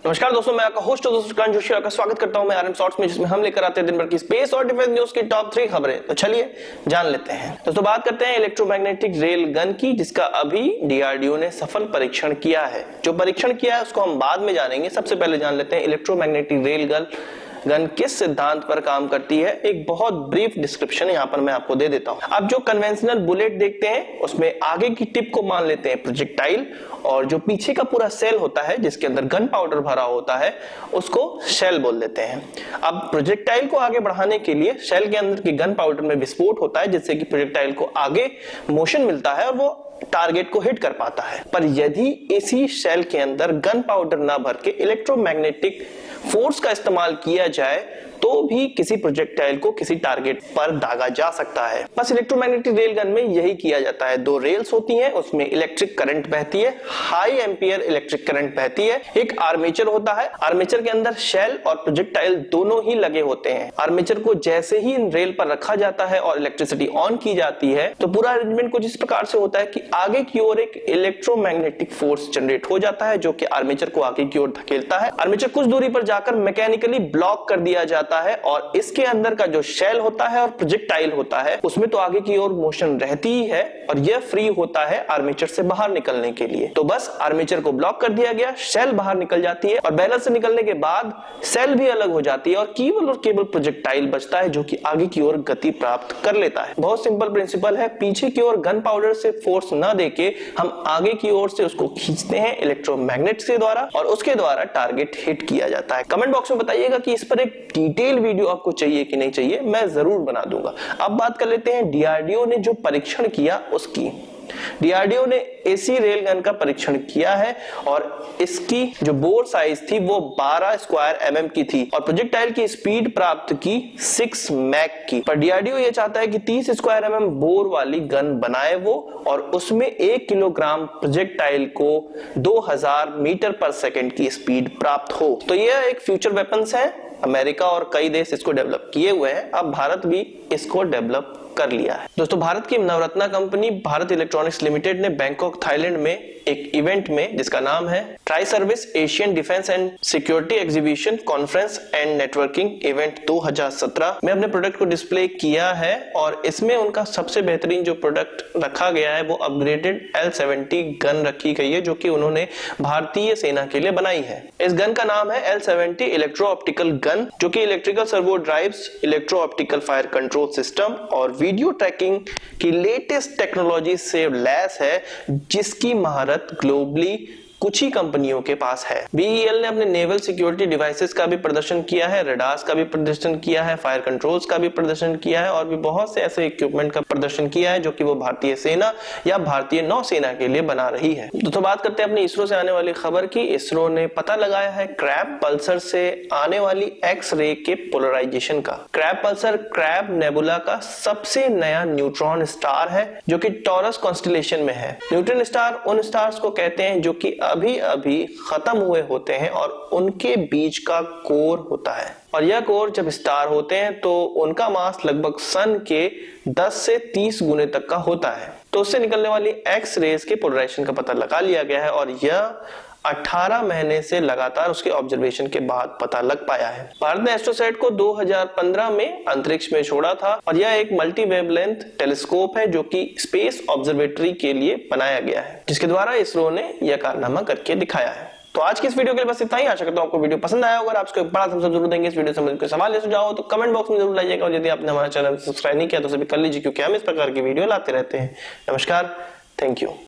नमस्कार दोस्तों, मैं आपका होस्ट दोस्तों जोशी आपका स्वागत करता हूं मैं आरएम शॉर्ट्स में, जिसमें हम लेकर आते हैं दिन भर की स्पेस और डिफेंस न्यूज की टॉप 3 खबरें। तो चलिए जान लेते हैं। दोस्तों बात करते हैं इलेक्ट्रोमैग्नेटिक रेल गन की, जिसका अभी डीआरडीओ ने सफल परीक्षण किया है। जो परीक्षण किया है उसको हम बाद में जानेंगे। सबसे पहले जान लेते हैं इलेक्ट्रोमैग्नेटिक रेल गन किस सिद्धांत पर काम करती है। एक बहुत ब्रीफ डिस्क्रिप्शन यहाँ पर मैं आपको दे देता हूँ। अब जो कन्वेंशनल बुलेट देखते हैं उसमें आगे की टिप को मान लेते हैं प्रोजेक्टाइल, और जो पीछे का पूरा सेल होता है जिसके अंदर गन पाउडर भरा होता है उसको शेल बोल देते हैं। अब प्रोजेक्टाइल को आगे बढ़ाने के लिए शेल के अंदर की गन पाउडर में विस्फोट होता है, जिससे कि प्रोजेक्टाइल को आगे मोशन मिलता है और वो टारगेट को हिट कर पाता है। पर यदि इसी शेल के अंदर गन पाउडर ना भर के इलेक्ट्रोमैग्नेटिक फोर्स का इस्तेमाल किया जाए तो भी किसी प्रोजेक्टाइल को किसी टारगेट पर दागा जा सकता है। बस इलेक्ट्रोमैग्नेटिक रेल गन में यही किया जाता है। 2 रेल्स होती हैं, उसमें इलेक्ट्रिक करंट बहती है, हाई एम्पियर इलेक्ट्रिक करंट बहती है। एक आर्मेचर होता है, आर्मेचर के अंदर शेल और प्रोजेक्टाइल दोनों ही लगे होते हैं। आर्मेचर को जैसे ही इन रेल पर रखा जाता है और इलेक्ट्रिसिटी ऑन की जाती है तो पूरा अरेंजमेंट कुछ इस प्रकार से होता है कि आगे की ओर एक इलेक्ट्रोमैग्नेटिक फोर्स जनरेट हो जाता है जो कि आर्मेचर को आगे की ओर धकेलता है। आर्मेचर कुछ दूरी पर जाकर मैकेनिकली ब्लॉक कर दिया जाता है और इसके अंदर का जो शेल होता है और प्रोजेक्टाइल होता है उसमें तो आगे की ओर मोशन रहती ही है और यह फ्री होता है आर्मेचर से बाहर निकलने के लिए। तो बस आर्मेचर को ब्लॉक कर दिया गया, शेल बाहर निकल जाती है और बैरल से निकलने के बाद सेल भी अलग हो जाती है और केवल प्रोजेक्टाइल बचता है जो कि आगे की ओर गति प्राप्त कर लेता है। बहुत सिंपल प्रिंसिपल है। पीछे की ओर गन पाउडर से फोर्स न देके हम आगे की ओर से उसको खींचते हैं इलेक्ट्रोमैग्नेट के द्वारा और उसके द्वारा टारगेट हिट किया जाता है। कमेंट बॉक्स में बताइएगा कि इस पर एक डिटेल वीडियो आपको चाहिए कि नहीं चाहिए, मैं जरूर बना दूंगा। अब बात कर लेते हैं डीआरडीओ ने जो परीक्षण किया उसकी। डीआरडीओ ने एसी रेल गन का परीक्षण किया है और इसकी जो बोर साइज थी वो 12 स्क्वायर mm की थी और प्रोजेक्टाइल की स्पीड प्राप्त की 6 मैक की। पर डीआरडीओ ये चाहता है कि 30 स्क्वायर mm बोर वाली गन बनाए वो और उसमें 1 किलोग्राम प्रोजेक्टाइल को 2000 मीटर पर सेकंड की स्पीड प्राप्त हो। तो यह एक फ्यूचर वेपन्स है। अमेरिका और कई देश इसको डेवलप किए हुए हैं, अब भारत भी इसको डेवलप कर लिया है। दोस्तों भारत की Navratna company Bharat electronics limited ने बैंकॉक थाईलैंड में एक इवेंट में जिसका नाम है tri service Asian defence and security exhibition conference and networking event 2017 में अपने प्रोडक्ट को डिस्प्ले किया है और इसमें उनका सबसे बेहतरीन जो प्रोडक्ट रखा गया है वो अपग्रेडेड L70 गन रखी गई है जो कि उन्होंने भारतीय सेना के लिए बनाई है। इस गन का नाम है L70 इलेक्ट्रो ऑप्टिकल गन, जो कि electrical servo drives, electro optical fire control system और वीडियो ट्रैकिंग की लेटेस्ट टेक्नोलॉजी से लैस है, जिसकी महारत ग्लोबली कुछ ही कंपनियों के पास है। बीईएल ने अपने नेवल सिक्योरिटी डिवाइसेस का भी प्रदर्शन किया है, रडार्स का भी प्रदर्शन किया है, फायर कंट्रोल्स का भी प्रदर्शन किया है और भी बहुत से ऐसे इक्विपमेंट का प्रदर्शन किया है जो कि वो भारतीय सेना या भारतीय नौसेना के लिए बना रही है। तो बात करते हैं अपनी इसरो से आने वाली खबर की। इसरो ने पता लगाया है क्रैब पल्सर से आने वाली एक्स रे के पोलराइजेशन का। क्रैब पल्सर क्रैब नेबुला का सबसे नया न्यूट्रॉन स्टार है जो कि टॉरस कॉन्स्टेलेशन में है। न्यूट्रॉन स्टार उन स्टार्स को कहते हैं जो कि अभी अभी खत्म हुए होते हैं और उनके बीच का कोर होता है और यह कोर जब स्टार होते हैं तो उनका मास लगभग सन के 10 से 30 गुने तक का होता है। तो उससे निकलने वाली एक्स रेज के पोलराइजेशन का पता लगा लिया गया है और यह 18 महीने से लगातार उसके ऑब्जर्वेशन के बाद पता लग पाया है। भारत ने एस्ट्रोसैट को 2015 में अंतरिक्ष में छोड़ा था और यह एक मल्टी वेवलेंथ टेलीस्कोप है जो कि स्पेस ऑब्जर्वेटरी के लिए बनाया गया है, जिसके द्वारा इसरो ने यह कारनामा करके दिखाया है। तो आज की इस वीडियो के लिए बस इतना ही। आशा करता हूं आपको वीडियो पसंद आया होगा। अगर आपको एक बड़ा thumbs up जरूर देंगे। इस वीडियो से मुझे कोई सवाल या सुझाव हो तो कमेंट बॉक्स में जरूर लाइएगा और यदि आपने हमारा चैनल सब्सक्राइब नहीं किया तो सभी कर लीजिए, क्योंकि हम इस प्रकार की वीडियो लाते रहते हैं। नमस्कार, थैंक यू।